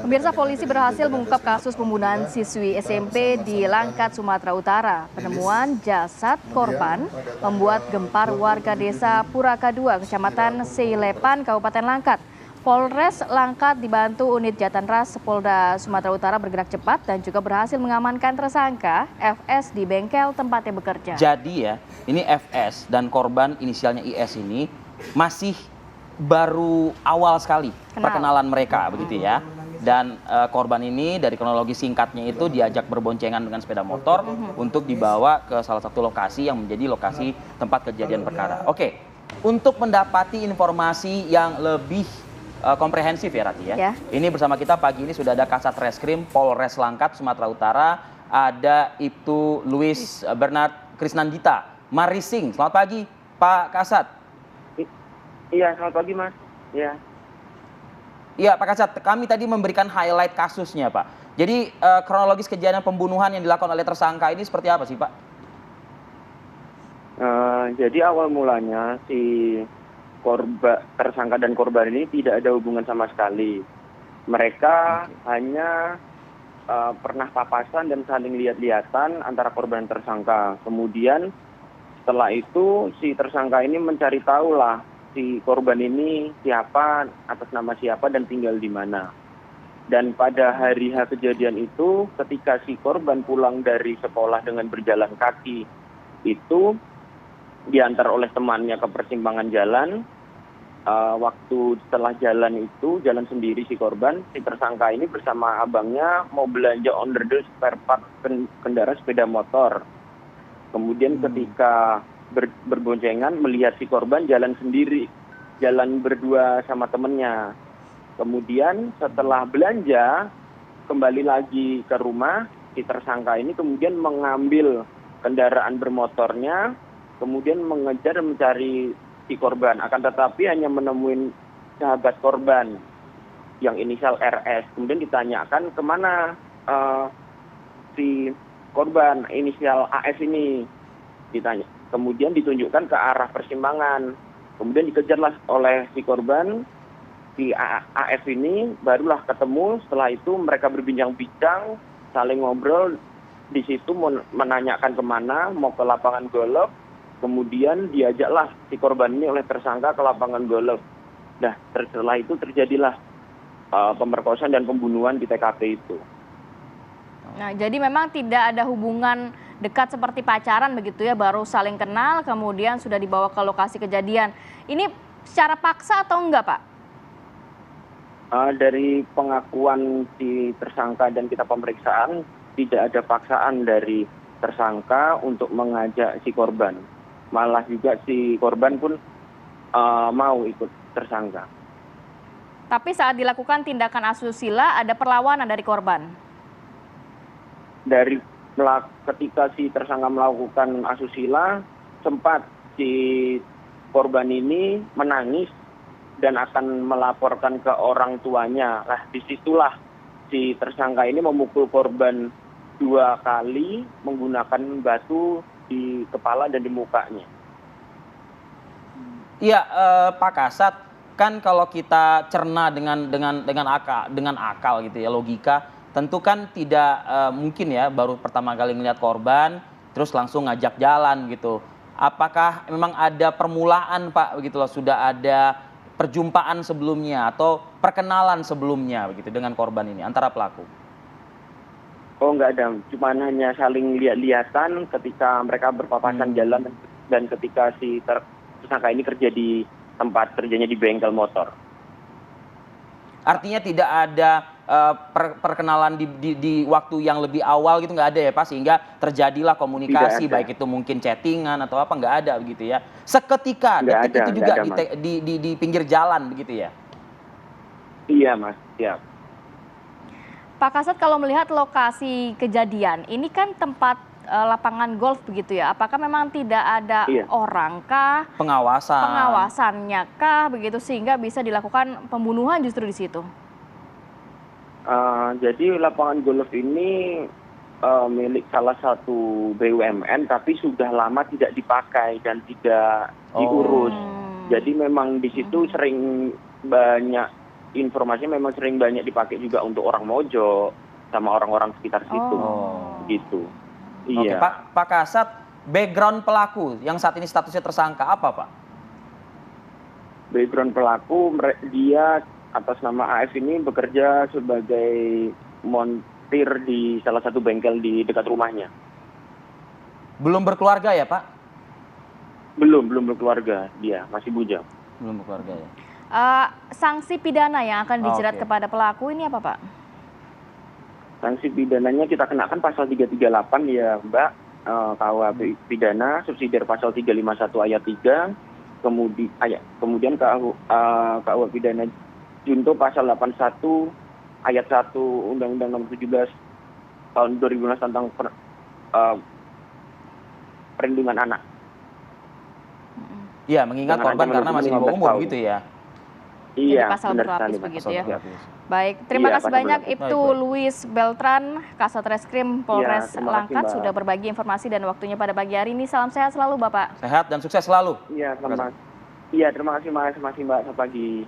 Pemirsa, polisi berhasil mengungkap kasus pembunuhan siswi SMP di Langkat, Sumatera Utara. Penemuan jasad korban membuat gempar warga desa Puraka II, Kecamatan Seilepan, Kabupaten Langkat. Polres Langkat dibantu unit Jatanras Polda Sumatera Utara bergerak cepat dan juga berhasil mengamankan tersangka FS di bengkel tempatnya bekerja. Jadi ya, ini FS dan korban inisialnya IS ini masih baru awal sekali perkenalan mereka begitu ya. Dan korban ini dari kronologi singkatnya itu diajak berboncengan dengan sepeda motor untuk dibawa ke salah satu lokasi yang menjadi lokasi tempat kejadian perkara. Oke, untuk mendapati informasi yang lebih komprehensif ya Rati ya. Ini bersama kita pagi ini sudah ada Kasat Reskrim Polres Langkat, Sumatera Utara. Ada Ibtu Louis Bernard Krisnandita Marising. Selamat pagi Pak Kasat. Iya, selamat pagi Mas. Iya Pak Kasat, kami tadi memberikan highlight kasusnya Pak. Jadi kronologis kejadian pembunuhan yang dilakukan oleh tersangka ini seperti apa sih Pak? Jadi awal mulanya si tersangka dan korban ini tidak ada hubungan sama sekali. Mereka hanya pernah papasan dan saling lihat-lihatan antara korban dan tersangka. Kemudian setelah itu si tersangka ini mencari tahu lah si korban ini siapa, atas nama siapa dan tinggal di mana. Dan pada hari H kejadian itu ketika si korban pulang dari sekolah dengan berjalan kaki itu diantar oleh temannya ke persimpangan jalan. Waktu setelah jalan itu, jalan sendiri si korban, si tersangka ini bersama abangnya mau belanja onderdil spare part kendaraan sepeda motor. Kemudian ketika berboncengan melihat si korban jalan sendiri, jalan berdua sama temennya. Kemudian setelah belanja, kembali lagi ke rumah, si tersangka ini kemudian mengambil kendaraan bermotornya, kemudian mengejar dan mencari si korban. Akan tetapi hanya menemui sahabat korban yang inisial RS. Kemudian ditanyakan kemana si korban inisial AS ini, ditanya. Kemudian ditunjukkan ke arah persimpangan. Kemudian dikejarlah oleh si korban, si AS ini, barulah ketemu. Setelah itu mereka berbincang-bincang, saling ngobrol. Di situ menanyakan kemana, mau ke lapangan golf. Kemudian diajaklah si korban ini oleh tersangka ke lapangan golf. Nah, setelah itu terjadilah pemerkosaan dan pembunuhan di TKP itu. Nah, jadi memang tidak ada hubungan dekat seperti pacaran begitu ya, baru saling kenal kemudian sudah dibawa ke lokasi kejadian. Ini secara paksa atau enggak Pak? Dari pengakuan si tersangka dan kita pemeriksaan, tidak ada paksaan dari tersangka untuk mengajak si korban. Malah juga si korban pun mau ikut tersangka. Tapi saat dilakukan tindakan asusila ada perlawanan dari korban? Ketika si tersangka melakukan asusila, sempat si korban ini menangis dan akan melaporkan ke orang tuanya. Nah, disitulah si tersangka ini memukul korban 2 kali menggunakan batu di kepala dan di mukanya. Iya, Pak Kasat, kan kalau kita cerna dengan akal gitu ya, logika, tentu kan tidak mungkin ya baru pertama kali melihat korban terus langsung ngajak jalan gitu. Apakah memang ada permulaan Pak begitu loh, sudah ada perjumpaan sebelumnya atau perkenalan sebelumnya begitu dengan korban ini antara pelaku? Oh, enggak ada, cuma hanya saling lihat-lihatan ketika mereka berpapasan jalan dan ketika si tersangka ini kerja di tempat kerjanya di bengkel motor. Artinya tidak ada perkenalan di waktu yang lebih awal gitu, nggak ada ya Pak, sehingga terjadilah komunikasi baik itu mungkin chattingan atau apa, nggak ada begitu ya. Seketika detik itu juga di pinggir jalan begitu ya. Iya Mas, siap. Pak Kasat, kalau melihat lokasi kejadian ini kan tempat lapangan golf begitu ya, apakah memang tidak ada orang kah, pengawasannya kah begitu sehingga bisa dilakukan pembunuhan justru di situ? Jadi lapangan golf ini milik salah satu BUMN tapi sudah lama tidak dipakai dan tidak diurus. Jadi memang di situ sering banyak informasinya memang sering banyak dipakai juga untuk orang Mojo sama orang-orang sekitar situ. Gitu. Oke, Iya. Pak Kasat, background pelaku yang saat ini statusnya tersangka apa, Pak? Background pelaku, dia atas nama AF ini bekerja sebagai montir di salah satu bengkel di dekat rumahnya. Belum berkeluarga ya, Pak? Belum berkeluarga dia, masih bujang. Belum berkeluarga ya. Sanksi pidana yang akan dijerat Oke. kepada pelaku ini apa, Pak? Sanksi pidananya kita kenakan pasal 338 ya, Mbak. KUH pidana subsidiar pasal 351 ayat 3. Kemudian KUH pidana junto pasal 81 ayat 1 Undang-Undang Nomor 17 tahun 2012 tentang perlindungan anak. Iya, mengingat Dengan korban ancaman karena hukuman masih di bawah 15 umur tahun. gitu ya. Iya, pasal benar berlapis sekali. begitu Pasal ya. berlapis. Baik, terima Iya, kasih pasal banyak berlapis. Ibtu Baik. Luis Beltran, Kasat Reskrim Polres terima kasih, Langkat Mbak. sudah berbagi informasi dan waktunya pada pagi hari ini. Salam sehat selalu, Bapak. Sehat dan sukses selalu. Iya, selamat. Iya, terima kasih Mas. Selamat pagi.